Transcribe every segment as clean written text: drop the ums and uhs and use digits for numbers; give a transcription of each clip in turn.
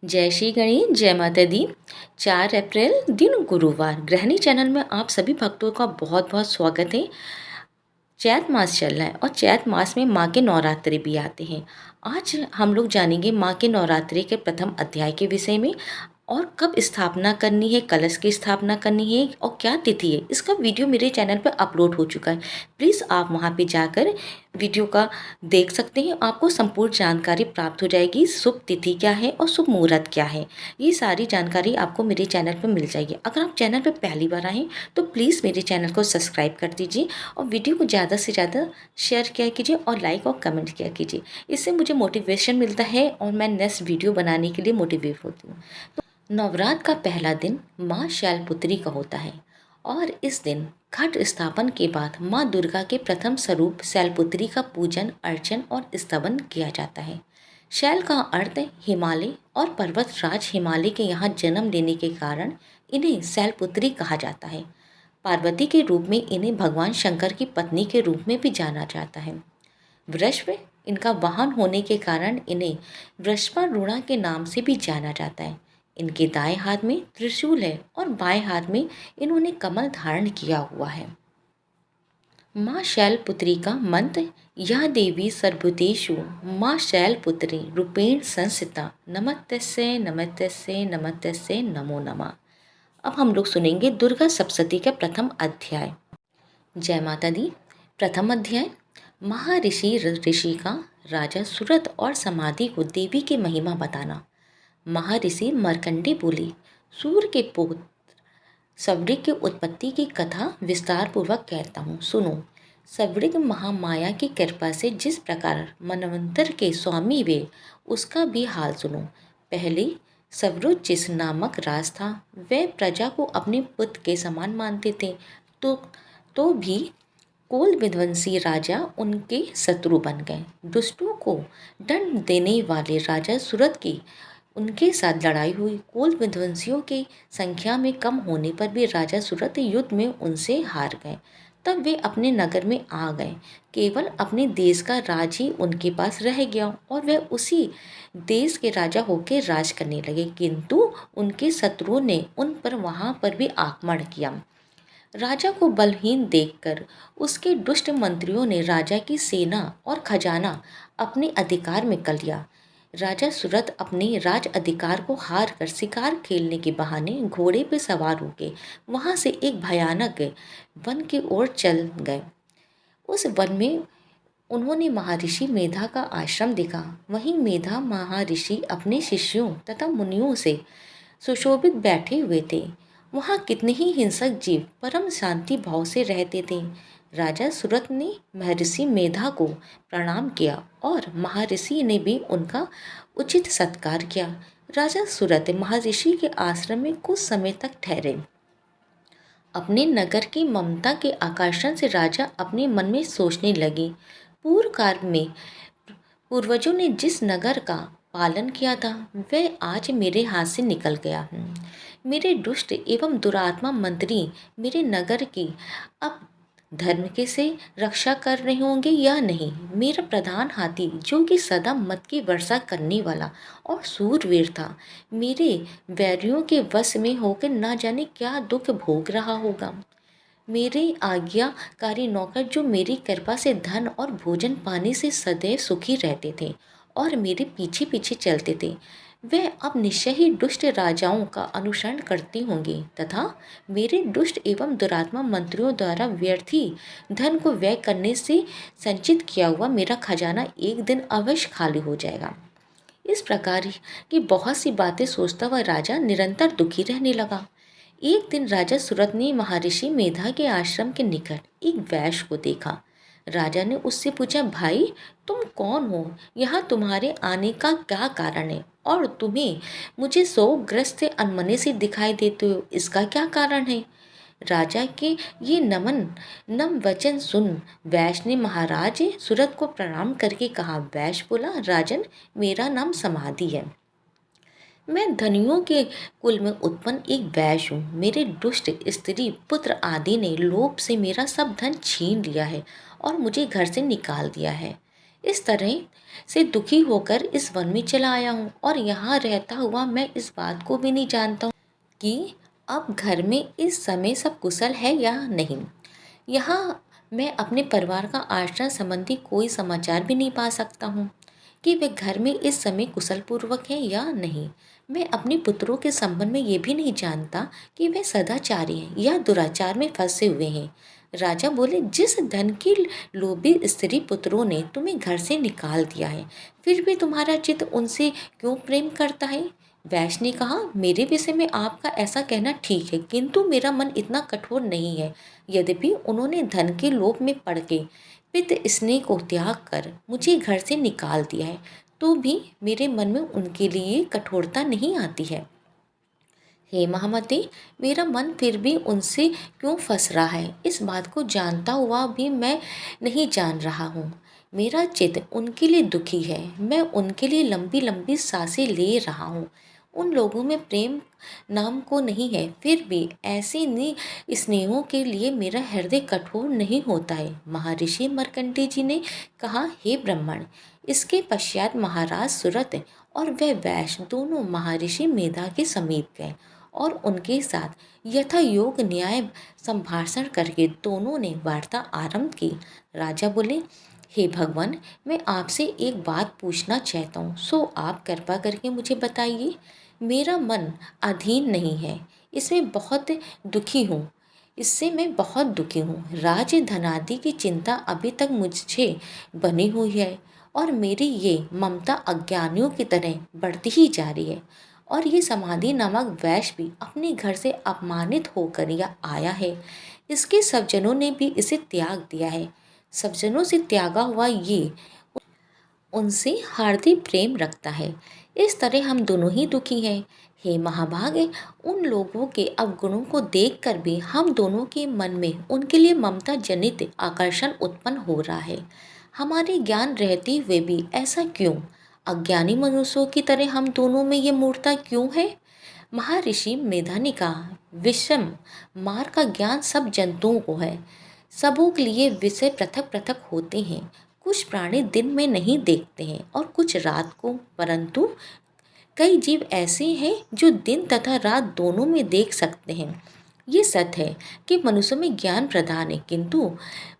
जय श्री गणेश, जय माता दी। 4 अप्रैल दिन गुरुवार गृहिणी चैनल में आप सभी भक्तों का बहुत बहुत स्वागत है। चैत मास चल रहा है और चैत मास में माँ के नवरात्रि भी आते हैं। आज हम लोग जानेंगे माँ के नवरात्रि के प्रथम अध्याय के विषय में और कब स्थापना करनी है, कलश की स्थापना करनी है और क्या तिथि है। इसका वीडियो मेरे चैनल पर अपलोड हो चुका है। प्लीज़ आप वहाँ पे जाकर वीडियो का देख सकते हैं। आपको संपूर्ण जानकारी प्राप्त हो जाएगी। शुभ तिथि क्या है और शुभ मुहूर्त क्या है, ये सारी जानकारी आपको मेरे चैनल पर मिल जाएगी। अगर आप चैनल पर पहली बार आएँ तो प्लीज़ मेरे चैनल को सब्सक्राइब कर दीजिए और वीडियो को ज़्यादा से ज़्यादा शेयर किया कीजिए और लाइक और कमेंट किया कीजिए। इससे मुझे मोटिवेशन मिलता है और मैं नेक्स्ट वीडियो बनाने के लिए मोटिवेट होती हूँ। नवरात्र का पहला दिन माँ शैलपुत्री का होता है और इस दिन घट स्थापन के बाद माँ दुर्गा के प्रथम स्वरूप शैलपुत्री का पूजन अर्चन और स्तवन किया जाता है। शैल का अर्थ हिमालय और पर्वत राज हिमालय के यहाँ जन्म लेने के कारण इन्हें शैलपुत्री कहा जाता है। पार्वती के रूप में इन्हें भगवान शंकर की पत्नी के रूप में भी जाना जाता है। वृषभ इनका वाहन होने के कारण इन्हें वृषभारूढ़ा के नाम से भी जाना जाता है। इनके दाएं हाथ में त्रिशूल है और बाएं हाथ में इन्होंने कमल धारण किया हुआ है। माँ शैलपुत्री का मंत्र, यह देवी सर्वभूतेषु माँ शैलपुत्री रूपेण संस्थिता नमस्तस्यै नमस्तस्यै नमस्तस्यै नमो नमः। अब हम लोग सुनेंगे दुर्गा सप्तशती का प्रथम अध्याय। जय माता दी। प्रथम अध्याय। महर्षि ऋषि का राजा सूरत और समाधि को देवी की महिमा बताना। महर्षि मार्कंडेय बोले, सूर्य के पुत्र सवृग की उत्पत्ति की कथा विस्तार पूर्वक कहता हूँ, सुनो। सवृग महामाया की कृपा से जिस प्रकार मनवंतर के स्वामी वे, उसका भी हाल सुनो। पहले सवृजिस नामक राज था। वे प्रजा को अपने पुत्र के समान मानते थे, तो भी कोल विध्वंसी राजा उनके शत्रु बन गए। दुष्टों को दंड देने वाले राजा सूरत की उनके साथ लड़ाई हुई। कोल विध्वंसियों की संख्या में कम होने पर भी राजा सूरत युद्ध में उनसे हार गए। तब वे अपने नगर में आ गए। केवल अपने देश का राज ही उनके पास रह गया और वे उसी देश के राजा होकर राज करने लगे। किंतु उनके शत्रुओं ने उन पर वहाँ पर भी आक्रमण किया। राजा को बलहीन देखकर उसके दुष्ट मंत्रियों ने राजा की सेना और खजाना अपने अधिकार में कर लिया। राजा सूरत अपने राज अधिकार को हार कर शिकार खेलने के बहाने घोड़े पर सवार होकर वहां से एक भयानक वन की ओर चल गए। उस वन में उन्होंने महर्षि मेधा का आश्रम देखा। वहीं मेधा महर्षि अपने शिष्यों तथा मुनियों से सुशोभित बैठे हुए थे। वहाँ कितने ही हिंसक जीव परम शांति भाव से रहते थे। राजा सूरत ने महर्षि मेधा को प्रणाम किया और महर्षि ने भी उनका उचित सत्कार किया। राजा सूरत महर्षि के आश्रम में कुछ समय तक ठहरे। अपने नगर की ममता के आकर्षण से राजा अपने मन में सोचने लगे, पूर्व काल में पूर्वजों ने जिस नगर का पालन किया था वह आज मेरे हाथ से निकल गया। मेरे दुष्ट एवं दुरात्मा मंत्री मेरे नगर की अब धर्म के से रक्षा कर रहे होंगे या नहीं। मेरा प्रधान हाथी, जो कि सदा मत की वर्षा करने वाला और सूरवीर था, मेरे वैरियों के वश में होकर न जाने क्या दुख भोग रहा होगा। मेरे आज्ञाकारी नौकर, जो मेरी कृपा से धन और भोजन पाने से सदैव सुखी रहते थे और मेरे पीछे पीछे चलते थे, वे अब निश्चय ही दुष्ट राजाओं का अनुसरण करते होंगे तथा मेरे दुष्ट एवं दुरात्मा मंत्रियों द्वारा व्यर्थी धन को व्यय करने से संचित किया हुआ मेरा खजाना एक दिन अवश्य खाली हो जाएगा। इस प्रकार की बहुत सी बातें सोचता हुआ राजा निरंतर दुखी रहने लगा। एक दिन राजा सूरत ने महर्षि मेधा के आश्रम के निकट एक वैश्य को देखा। राजा ने उससे पूछा, भाई तुम कौन हो? यहाँ तुम्हारे आने का क्या कारण है और तुम्हें मुझे शोकग्रस्त अनमने से दिखाई देते हो, इसका क्या कारण है? राजा के ये नम वचन सुन वैश्य ने महाराज सूरत को प्रणाम करके कहा। वैश्य बोला, राजन, मेरा नाम समाधि है। मैं धनियों के कुल में उत्पन्न एक वैश्य हूँ। मेरे दुष्ट स्त्री पुत्र आदि ने लोभ से मेरा सब धन छीन लिया है और मुझे घर से निकाल दिया है। इस तरह से दुखी होकर इस वन में चला आया हूँ और यहाँ रहता हुआ मैं इस बात को भी नहीं जानता हूँ कि अब घर में इस समय सब कुशल है या नहीं। यहाँ मैं अपने परिवार का आचरण संबंधी कोई समाचार भी नहीं पा सकता हूँ कि वे घर में इस समय कुशल पूर्वक हैं या नहीं। मैं अपने पुत्रों के संबंध में ये भी नहीं जानता कि वे सदाचारी हैं या दुराचार में फंसे हुए हैं। राजा बोले, जिस धन की लोभी स्त्री पुत्रों ने तुम्हें घर से निकाल दिया है, फिर भी तुम्हारा चित्त उनसे क्यों प्रेम करता है? वैश्य ने कहा, मेरे विषय में आपका ऐसा कहना ठीक है, किंतु मेरा मन इतना कठोर नहीं है। यद्यपि उन्होंने धन के लोभ में पड़ के पित स्नेह को त्याग कर मुझे घर से निकाल दिया है, तो भी मेरे मन में उनके लिए कठोरता नहीं आती है। हे महामते, मेरा मन फिर भी उनसे क्यों फंस रहा है, इस बात को जानता हुआ भी मैं नहीं जान रहा हूँ। मेरा चित्त उनके लिए दुखी है, मैं उनके लिए लंबी लंबी सांसें ले रहा हूँ। उन लोगों में प्रेम नाम को नहीं है, फिर भी ऐसे स्नेहों के लिए मेरा हृदय कठोर नहीं होता है। महर्षि मार्कंडेय जी ने कहा, हे ब्राह्मण। इसके पश्चात महाराज सुरत और वह वैश्य दोनों महर्षि मेधा के समीप गए और उनके साथ यथा योग न्याय संभाषण करके दोनों ने वार्ता आरंभ की। राजा बोले, हे भगवान, मैं आपसे एक बात पूछना चाहता हूँ, सो आप कृपा करके मुझे बताइए। मेरा मन अधीन नहीं है, इसमें बहुत दुखी हूँ, इससे मैं बहुत दुखी हूँ। राज धनादि की चिंता अभी तक मुझे बनी हुई है और मेरी ये ममता अज्ञानियों की तरह बढ़ती ही जा रही है। और ये समाधि नामक वैश्य भी अपने घर से अपमानित होकर या आया है। इसके सज्जनों ने भी इसे त्याग दिया है। सज्जनों से त्यागा हुआ ये उनसे हार्दिक प्रेम रखता है। इस तरह हम दोनों ही दुखी हैं। हे महाभागे, उन लोगों के अवगुणों को देखकर भी हम दोनों के मन में उनके लिए ममता जनित आकर्षण उत्पन्न हो रहा है। हमारे ज्ञान रहते हुए भी ऐसा क्यों? अज्ञानी मनुष्यों की तरह हम दोनों में ये मूर्ता क्यों है? महर्षि मेधा ने कहा, विषम मार्ग का ज्ञान सब जंतुओं को है। सबों के लिए विषय पृथक पृथक होते हैं। कुछ प्राणी दिन में नहीं देखते हैं और कुछ रात को, परंतु कई जीव ऐसे हैं जो दिन तथा रात दोनों में देख सकते हैं। ये सत्य है कि मनुष्य में ज्ञान प्रधान है, किंतु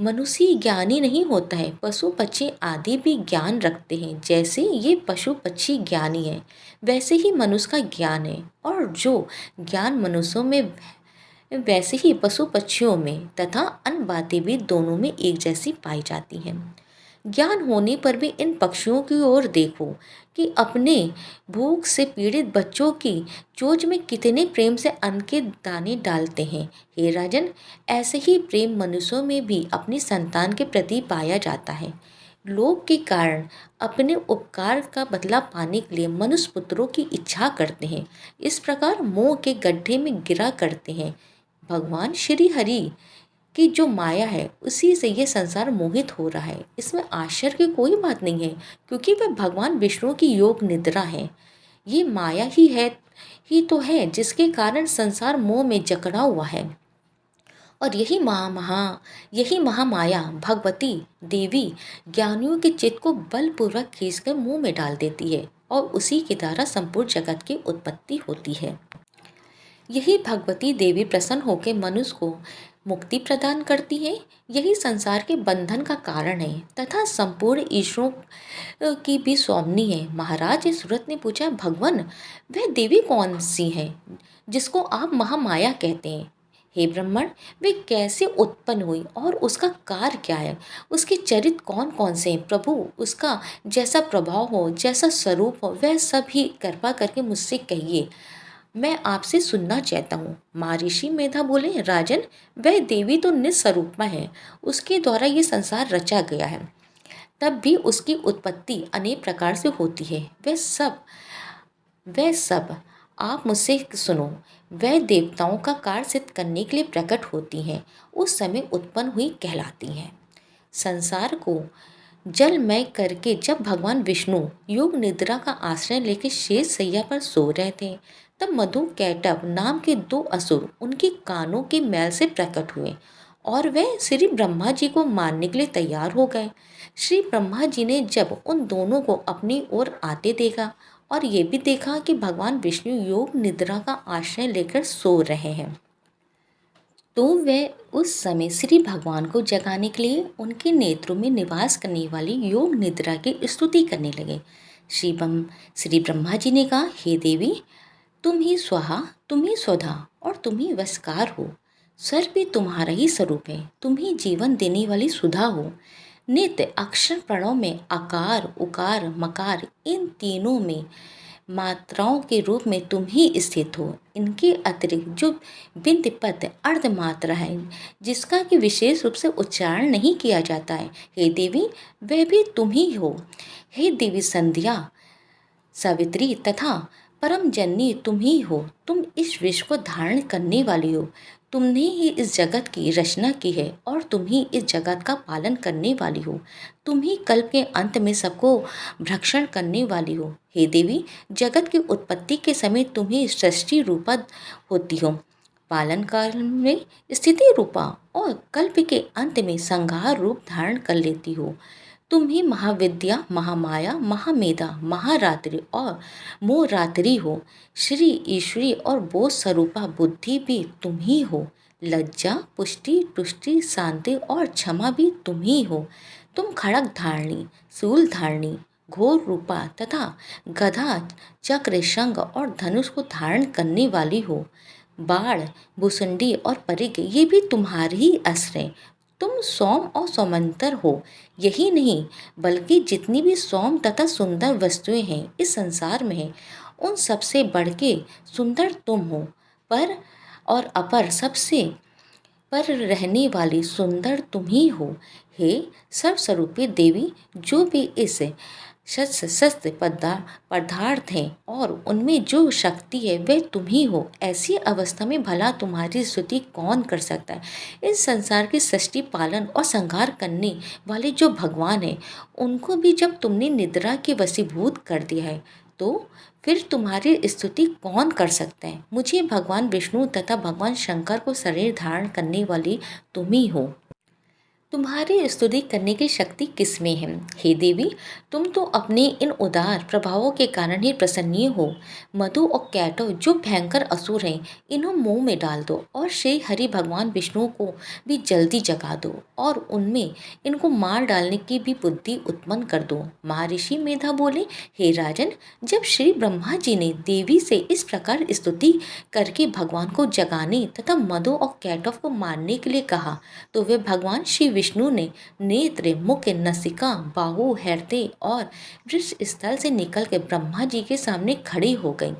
मनुष्य ज्ञानी नहीं होता है। पशु पक्षी आदि भी ज्ञान रखते हैं। जैसे ये पशु पक्षी ज्ञानी है, वैसे ही मनुष्य का ज्ञान है। और जो ज्ञान मनुष्यों में, वैसे ही पशु पक्षियों में तथा अन्य बातें भी दोनों में एक जैसी पाई जाती हैं। ज्ञान होने पर भी इन पक्षियों की ओर देखो कि अपने भूख से पीड़ित बच्चों की चोंच में कितने प्रेम से अन्न के दाने डालते हैं। हे राजन, ऐसे ही प्रेम मनुष्यों में भी अपनी संतान के प्रति पाया जाता है। लोभ के कारण अपने उपकार का बदला पाने के लिए मनुष्य पुत्रों की इच्छा करते हैं। इस प्रकार मोह के गड्ढे में गिरा करते हैं। भगवान श्री हरि कि जो माया है उसी से ये संसार मोहित हो रहा है। इसमें आश्चर्य की कोई बात नहीं है, क्योंकि वह भगवान विष्णु की योग निद्रा है। ये माया ही तो है जिसके कारण संसार मोह में जकड़ा हुआ है। और यही महामाया भगवती देवी ज्ञानियों के चित्त को बलपूर्वक खींचकर मुंह में डाल देती है और उसी के द्वारा संपूर्ण जगत की उत्पत्ति होती है। यही भगवती देवी प्रसन्न होकर मनुष्य को मुक्ति प्रदान करती है। यही संसार के बंधन का कारण है तथा संपूर्ण ईश्वरों की भी स्वामिनी है। महाराज सूरत ने पूछा, भगवान, वह देवी कौन सी है जिसको आप महामाया कहते हैं? हे ब्राह्मण, वे कैसे उत्पन्न हुई और उसका कार्य क्या है? उसके चरित्र कौन कौन से हैं? प्रभु, उसका जैसा प्रभाव हो, जैसा स्वरूप हो, वह सब ही कृपा करके मुझसे कहिए, मैं आपसे सुनना चाहता हूँ। महर्षि मेधा बोले, राजन, वह देवी तो निस्वरूपा है, उसके द्वारा ये संसार रचा गया है। तब भी उसकी उत्पत्ति अनेक प्रकार से होती है। वह सब आप मुझसे सुनो। वह देवताओं का कार्य सिद्ध करने के लिए प्रकट होती हैं, उस समय उत्पन्न हुई कहलाती हैं। संसार को जलमय करके जब भगवान विष्णु योग निद्रा का आश्रय लेकर शेष सैया पर सो रहे थे, तब मधु कैटव नाम के दो असुर उनके कानों के मैल से प्रकट हुए और वह श्री ब्रह्मा जी को मारने के लिए तैयार हो गए। श्री ब्रह्मा जी ने जब उन दोनों को अपनी ओर आते देखा और ये भी देखा कि भगवान विष्णु योग निद्रा का आश्रय लेकर सो रहे हैं, तो वह उस समय श्री भगवान को जगाने के लिए उनके नेत्रों में निवास करने वाली योग निद्रा की स्तुति करने लगे। श्री ब्रह्मा जी ने कहा, हे देवी, तुम ही स्वाहा, तुम ही स्वधा और तुम ही वस्कार हो। सर्व भी तुम्हारा ही स्वरूप है, तुम ही जीवन देने वाली सुधा हो। नित्य अक्षर प्रणव में आकार, उकार, मकार, इन तीनों में मात्राओं के रूप में तुम ही स्थित हो। इनके अतिरिक्त जो बिंद पद अर्ध मात्रा है, जिसका कि विशेष रूप से उच्चारण नहीं किया जाता है, हे देवी, वह भी तुम ही हो। हे देवी संध्या, सावित्री तथा परम जननी तुम ही हो। तुम इस विश्व को धारण करने वाली हो। तुमने ही इस जगत की रचना की है और तुम ही इस जगत का पालन करने वाली हो। तुम ही कल्प के अंत में सबको भक्षण करने वाली हो। हे देवी, जगत की उत्पत्ति के समय तुम ही सृष्टि रूपा होती हो, पालन काल में स्थिति रूपा और कल्प के अंत में संहार रूप धारण कर लेती हो। तुम ही महाविद्या, महामाया, महामेधा, महारात्रि और मोहरात्रि हो। श्री ईश्वरी और बोध स्वरूपा बुद्धि भी तुम ही हो। लज्जा, पुष्टि, तुष्टि, शांति और क्षमा भी तुम ही हो। तुम खड़ग धारणी, शूल धारणी, घोर रूपा तथा गधा, चक्र, शंख और धनुष को धारण करने वाली हो। बाण, भुसुंडी और परिग ये भी तुम्हारे ही अस्त्र हैं। तुम सौम और सौमंतर हो। यही नहीं, बल्कि जितनी भी सौम तथा सुंदर वस्तुएं हैं इस संसार में हैं, उन सबसे बढ़ के सुंदर तुम हो। पर और अपर सबसे पर रहने वाली सुंदर तुम ही हो। हे सर्वस्वरूपी देवी, जो भी इस शस्त्र पदार्थ हैं और उनमें जो शक्ति है वह तुम ही हो। ऐसी अवस्था में भला तुम्हारी स्तुति कौन कर सकता है। इस संसार की सृष्टि, पालन और संहार करने वाले जो भगवान हैं, उनको भी जब तुमने निद्रा के वशीभूत कर दिया है, तो फिर तुम्हारी स्तुति कौन कर सकता है। मुझे भगवान विष्णु तथा भगवान शंकर को शरीर धारण करने वाली तुम ही हो। तुम्हारी स्तुति करने की शक्ति किसमें है। हे देवी, तुम तो अपने इन उदार प्रभावों के कारण ही प्रसन्नीय हो। मधु और कैटव जो भयंकर असुर हैं, इन्हें मुंह में डाल दो और श्री हरि भगवान विष्णु को भी जल्दी जगा दो और उनमें इनको मार डालने की भी बुद्धि उत्पन्न कर दो। महर्षि मेधा बोले, हे राजन, जब श्री ब्रह्मा जी ने देवी से इस प्रकार स्तुति करके भगवान को जगाने तथा मधु और कैटव को मारने के लिए कहा, तो वे भगवान श्री विष्णु ने नेत्र, मुख, नसिका, बाहु, हृदय और वृष स्थल से निकल के ब्रह्मा जी के सामने खड़े हो गई।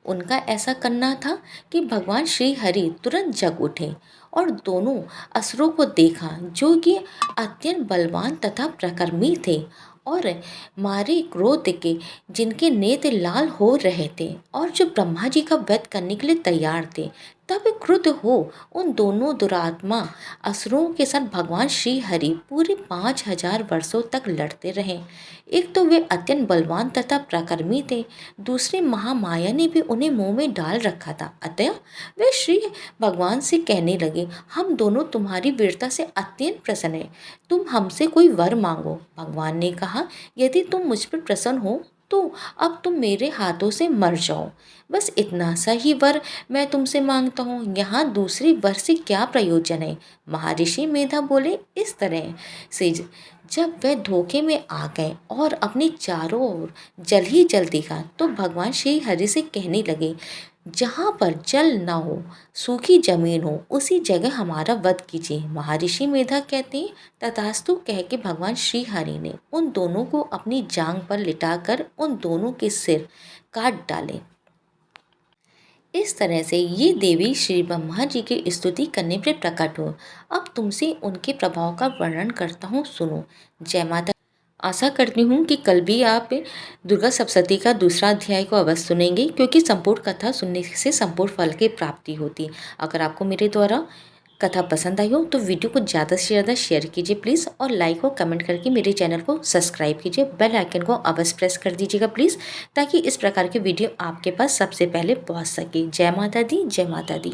उनका ऐसा करना था कि भगवान श्री हरि तुरंत जग उठे और दोनों असुरों को देखा, जो कि अत्यंत बलवान तथा प्रकर्मी थे और मारे क्रोध के जिनके नेत्र लाल हो रहे थे और जो ब्रह्मा जी का वध करने के लिए तैयार थे। तब क्रुद्ध हो उन दोनों दुरात्मा असुरों के साथ भगवान श्री हरि पूरे 5000 वर्षों तक लड़ते रहे। एक तो वे अत्यंत बलवान तथा प्रकर्मी थे, दूसरे महामाया ने भी उन्हें मुंह में डाल रखा था। अतः वे श्री भगवान से कहने लगे, हम दोनों तुम्हारी वीरता से अत्यंत प्रसन्न हैं, तुम हमसे कोई वर मांगो। भगवान ने कहा, यदि तुम मुझ पर प्रसन्न हो तो अब तुम मेरे हाथों से मर जाओ। बस इतना सा ही वर मैं तुमसे मांगता हूँ, यहाँ दूसरे वर से क्या प्रयोजन है। महर्षि मेधा बोले, इस तरह से जब वह धोखे में आ गए और अपने चारों ओर जल ही जल देखा, तो भगवान श्री हरि से कहने लगे, जहाँ पर जल न हो, सूखी जमीन हो, उसी जगह हमारा वध कीजिए। महर्षि मेधा कहते हैं, तथास्तु कह के भगवान श्री हरि ने उन दोनों को अपनी जांग पर लिटाकर उन दोनों के सिर काट डाले। इस तरह से ये देवी श्री ब्रह्मा जी की स्तुति करने पर प्रकट हो। अब तुमसे उनके प्रभाव का वर्णन करता हूँ, सुनो। जय माता। आशा करती हूँ कि कल भी आप दुर्गा सप्तशती का दूसरा अध्याय को अवश्य सुनेंगे, क्योंकि संपूर्ण कथा सुनने से संपूर्ण फल की प्राप्ति होती है। अगर आपको मेरे द्वारा कथा पसंद आई हो तो वीडियो को ज़्यादा से ज़्यादा शेयर कीजिए प्लीज़, और लाइक और कमेंट करके मेरे चैनल को सब्सक्राइब कीजिए। बेल आइकन को अवश्य प्रेस कर दीजिएगा प्लीज़, ताकि इस प्रकार के वीडियो आपके पास सबसे पहले पहुँच सके। जय माता दी, जय माता दी।